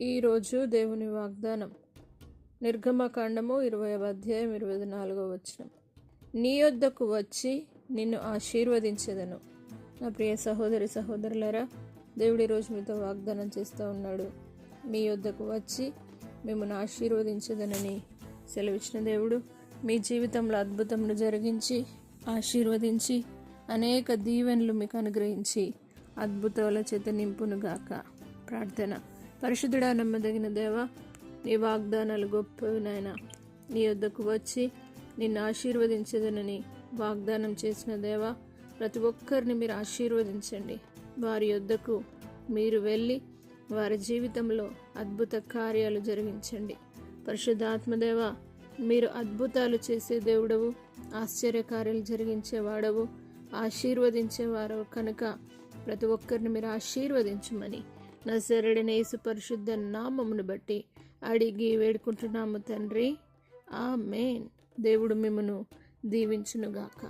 ఈరోజు దేవుని వాగ్దానం నిర్గమకాండము 20వ అధ్యాయం 24వ వచనం. నీ యొద్దకు వచ్చి నిన్ను ఆశీర్వదించెదను. నా ప్రియ సహోదరి సహోదరులారా, దేవుడు ఈరోజు మీతో వాగ్దానం చేస్తూ ఉన్నాడు. మీ యొద్దకు వచ్చి మిమ్మల్ని ఆశీర్వదించదనని సెలవిచ్చిన దేవుడు మీ జీవితంలో అద్భుతములు జరిగించి ఆశీర్వదించి అనేక దీవెనలు మీకు అనుగ్రహించి అద్భుతాల చేత నింపునుగాక. ప్రార్థన. పరిశుద్ధుడా, నమ్మదగిన దేవా, నీ వాగ్దానాలు గొప్పవి నాయన. నీ యొద్దకు వచ్చి నిన్ను ఆశీర్వదించదనని వాగ్దానం చేసిన దేవా, ప్రతి ఒక్కరిని మీరు ఆశీర్వదించండి. వారి యొద్దకు మీరు వెళ్ళి వారి జీవితంలో అద్భుత కార్యాలు జరిగించండి. పరిశుద్ధాత్మదేవ, మీరు అద్భుతాలు చేసే దేవుడవు, ఆశ్చర్యకార్యాలు జరిగించేవాడవు, ఆశీర్వదించేవారు కనుక ప్రతి ఒక్కరిని మీరు ఆశీర్వదించమని నజరేయుడైన యేసు పరిశుద్ధ నామమును బట్టి అడిగి వేడుకుంటున్నాము తండ్రి. ఆమేన్. దేవుడు మిమ్మును దీవించునుగాక.